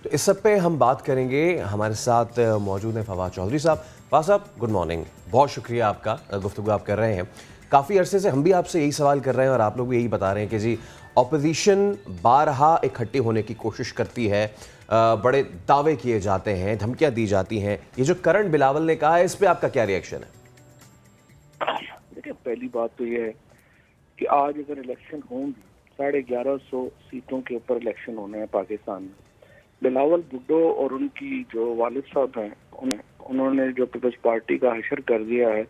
तो इस सब पे हम बात करेंगे। हमारे साथ मौजूद हैं फवाद चौधरी साहब। फवाद साहब, गुड मॉर्निंग। बहुत शुक्रिया आपका, गुफ्तगू आप कर रहे हैं। काफ़ी अरसे से हम भी आपसे यही सवाल कर रहे हैं और आप लोग भी यही बता रहे हैं कि जी ऑपोजिशन बारहा इकट्ठे होने की कोशिश करती है, बड़े दावे किए जाते हैं, धमकियां दी जाती हैं। ये जो करण बिलावल ने कहा है, इस पर आपका क्या रिएक्शन है? देखिए, पहली बात तो यह है कि आज अगर इलेक्शन होंगी, 1150 सीटों के ऊपर इलेक्शन होने हैं पाकिस्तान में। बिलावल भुट्टो और उनकी जो वालिद साहब हैं, उन्होंने जो पीपल्स पार्टी का हशर कर दिया है,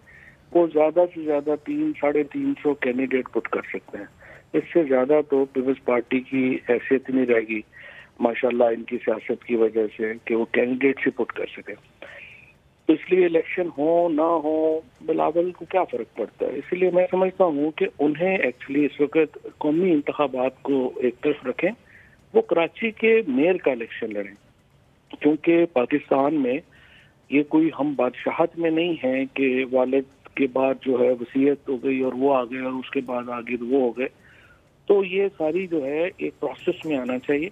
वो ज्यादा से ज्यादा 300-350 कैंडिडेट पुट कर सकते हैं। इससे ज्यादा तो पीपल्स पार्टी की हैसियत नहीं रहेगी माशाल्लाह इनकी सियासत की वजह से कि वो कैंडिडेट से पुट कर सके। इसलिए इलेक्शन हो ना हो, बिलावल को क्या फर्क पड़ता है। इसलिए मैं समझता हूँ कि उन्हें एक्चुअली इस वक्त कौमी इंतखाबात को एक तरफ रखें, वो कराची के मेयर का इलेक्शन लड़ें, क्योंकि पाकिस्तान में ये कोई हम बादशाहत में नहीं है कि वालिद के बाद जो है वसीयत हो गई और वो आ गए और उसके बाद आगे वो हो गए। तो ये सारी जो है एक प्रोसेस में आना चाहिए।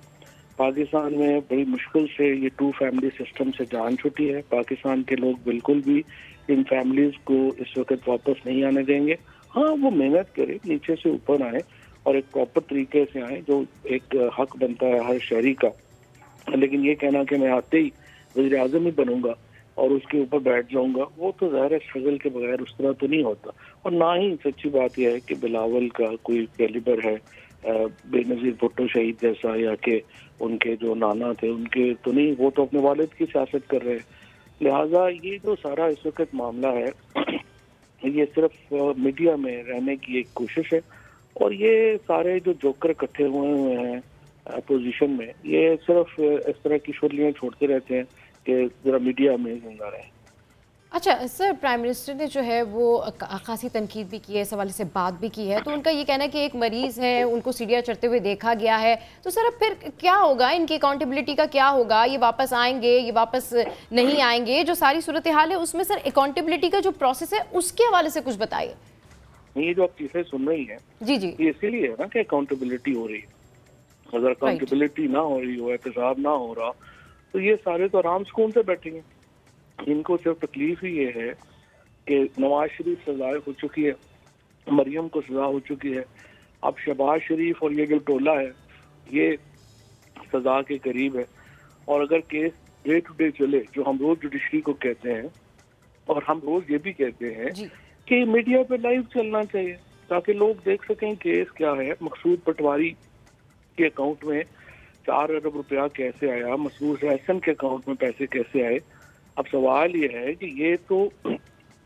पाकिस्तान में बड़ी मुश्किल से ये 2 फैमिली सिस्टम से जान छुटी है। पाकिस्तान के लोग बिल्कुल भी इन फैमिलीज को इस वक्त वापस नहीं आने देंगे। हाँ, वो मेहनत करे, नीचे से ऊपर आए और एक प्रॉपर तरीके से आए, जो एक हक बनता है हर शहरी का। लेकिन ये कहना कि मैं आते ही वज़ीर आज़म ही बनूंगा और उसके ऊपर बैठ जाऊंगा, वो तो ज़ाहिर है स्ट्रगल के बगैर उस तरह तो नहीं होता। और ना ही सच्ची बात यह है कि बिलावल का कोई कैलिबर है बेनज़ीर भुट्टो शहीद जैसा, या कि उनके जो नाना थे उनके तो नहीं, वो तो अपने वालिद की सियासत कर रहे हैं। लिहाजा ये जो सारा इस वक्त मामला है ये सिर्फ मीडिया में रहने की एक कोशिश है। और ये सारे जो जोकर इकट्ठे हुए हैं अपोजिशन में, ये सिर्फ इस तरह की शुर्लियाँ छोड़ते रहते हैं कि जरा मीडिया में जिंदा रहे। अच्छा सर, प्राइम मिनिस्टर ने जो है वो खासी तनकीद भी की है, इस हवाले से बात भी की है। तो उनका ये कहना है कि एक मरीज़ है, उनको सीढ़ियाँ चढ़ते हुए देखा गया है। तो सर अब फिर क्या होगा, इनकी अकाउंटेबिलिटी का क्या होगा? ये वापस आएंगे, ये वापस नहीं आएंगे? जो सारी सूरत हाल है उसमें सर अकाउंटेबिलिटी का जो प्रोसेस है उसके हवाले से कुछ बताइए। ये जो आप चीज़ें सुन रही हैं, जी जी, ये इसीलिए है ना कि अकाउंटेबिलिटी हो रही है। अगर अकाउंटेबिलिटी ना हो रही हो, एहतसाब ना हो रहा, तो ये सारे तो आराम सुकून से बैठेंगे। इनको सिर्फ तकलीफ ही ये है कि नवाज शरीफ सजा हो चुकी है, मरियम को सजा हो चुकी है, अब शहबाज शरीफ और ये जो टोला है ये सजा के करीब है। और अगर केस डे टू डे चले, जो हम रोज जुडिशरी को कहते हैं, और हम रोज ये भी कहते हैं कि मीडिया पे लाइव चलना चाहिए ताकि लोग देख सकें केस क्या है। मकसूद पटवारी के अकाउंट में 4 अरब रुपया कैसे आया, मसूद रहसन के अकाउंट में पैसे कैसे आए। अब सवाल ये है कि ये तो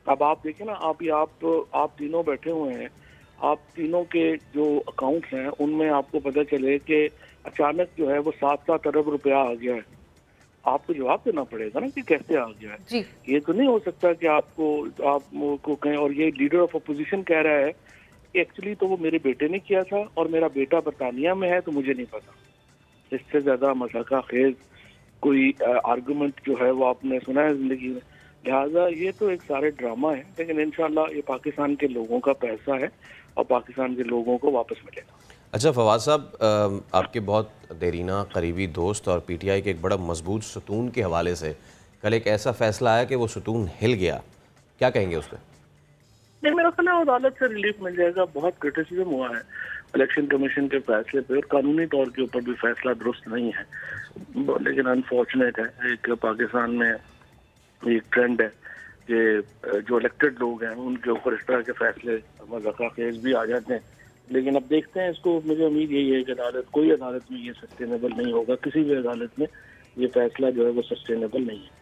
अब आप देखें ना, आप तीनों बैठे हुए हैं, आप तीनों के जो अकाउंट्स हैं उनमें आपको पता चले कि अचानक जो है वो 7-7 अरब रुपया आ गया है, आपको जवाब देना पड़ेगा ना कि कैसे आ गया है जी। ये तो नहीं हो सकता कि आपको कहें, और ये लीडर ऑफ अपोजिशन कह रहा है कि एक्चुअली तो वो मेरे बेटे ने किया था और मेरा बेटा बरतानिया में है तो मुझे नहीं पता। इससे ज्यादा मजाका खेज कोई आर्गुमेंट जो है वो आपने सुना है जिंदगी में। लिहाजा ये तो एक सारे ड्रामा है, लेकिन इंशाल्लाह ये पाकिस्तान के लोगों का पैसा है और पाकिस्तान के लोगों को वापस मिलेगा। अच्छा फवाद साहब, आपके बहुत देरीना करीबी दोस्त और पीटीआई के एक बड़ा मजबूत सुतून के हवाले से कल एक ऐसा फैसला आया कि वो सुतून हिल गया, क्या कहेंगे उस पर? नहीं, मेरा ख्याल है अदालत से रिलीफ मिल जाएगा। बहुत क्रिटिसिज्म हुआ है इलेक्शन कमीशन के फैसले पे, और कानूनी तौर के ऊपर भी फैसला दुरुस्त नहीं है, लेकिन अनफॉर्चुनेट है एक पाकिस्तान में एक ट्रेंड है कि जो इलेक्टेड लोग हैं उनके ऊपर इस तरह के फैसले मज़ाक़ा खेज भी आ जाते हैं। लेकिन अब देखते हैं इसको। मुझे उम्मीद यही है कि कोई अदालत में ये सस्टेनेबल नहीं होगा, किसी भी अदालत में ये फैसला जो है वो सस्टेनेबल नहीं है।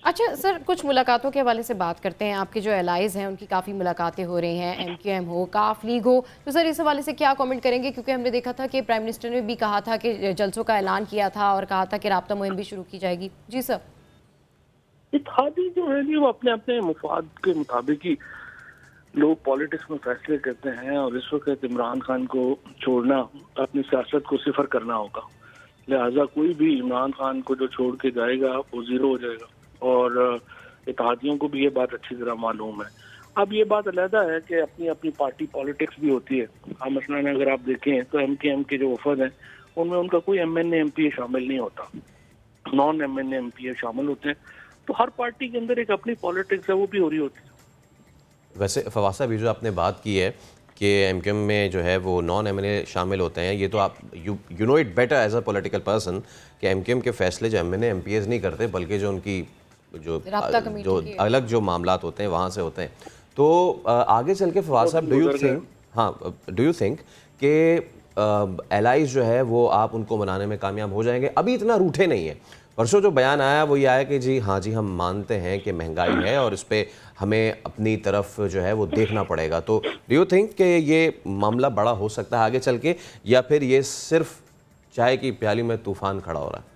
अच्छा सर, कुछ मुलाकातों के हवाले से बात करते हैं। आपके जो एलाइज हैं उनकी काफ़ी मुलाकातें हो रही हैं, MQM हो, काफ लीग हो, तो सर इस हवाले से क्या कमेंट करेंगे? क्योंकि हमने देखा था कि प्राइम मिनिस्टर ने भी कहा था कि जलसों का ऐलान किया था और कहा था कि राब्ता मुहिम भी शुरू की जाएगी। जी सर, इत्तेहादी जो है वो अपने अपने मुफाद के मुताबिक ही लोग पॉलिटिक्स में फैसले करते हैं, और इस वक्त इमरान खान को छोड़ना अपनी सियासत को सिफर करना होगा। लिहाजा कोई भी इमरान खान को जो छोड़ के जाएगा वो जीरो हो जाएगा, और इत्तेहादियों को भी ये बात अच्छी तरह मालूम है। अब ये बात अलहदा है कि अपनी अपनी पार्टी पॉलिटिक्स भी होती है। हाँ, मसलन अगर आप देखें तो MKM के जो वफद हैं उनमें उनका कोई MNA MP शामिल नहीं होता। नॉन MNA MP शामिल होते हैं, तो हर पार्टी के अंदर एक अपनी पॉलिटिक्स है, वो भी हो रही होती है। वैसे फवाद साहब, ये जो आपने बात की है कि MQM में जो है वो नॉन MNA शामिल होते हैं, ये तो आप you know it better as a political person कि MQM के फैसले जो MNA MPs नहीं करते, बल्कि जो उनकी जो अलग जो मामलात होते हैं वहाँ से होते हैं। तो आगे चल के फवाद साहब, डू यू थिंक कि एलाइज जो है वो आप उनको मनाने में कामयाब हो जाएंगे? अभी इतना रूठे नहीं है। परसों जो बयान आया वो ये आया कि जी हाँ जी, हम मानते हैं कि महंगाई है और इस पर हमें अपनी तरफ जो है वो देखना पड़ेगा। तो डू यू थिंक कि ये मामला बड़ा हो सकता है आगे चल के, या फिर ये सिर्फ चाय की प्याली में तूफान खड़ा हो रहा है?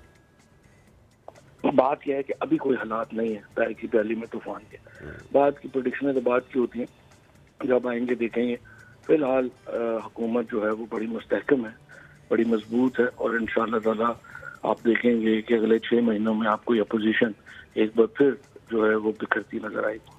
बात यह है कि अभी कोई हालात नहीं है चाय की प्याली में तूफान के। बात की प्रेडिक्शनें तो बात की होती हैं, जब आएंगे देखेंगे। फिलहाल हुकूमत जो है वो बड़ी मुस्तहकम है, बड़ी मजबूत है, और इंशाअल्लाह ताला आप देखेंगे कि अगले 6 महीनों में आपको अपोजिशन एक बार फिर जो है वो बिखरती नजर आएगी।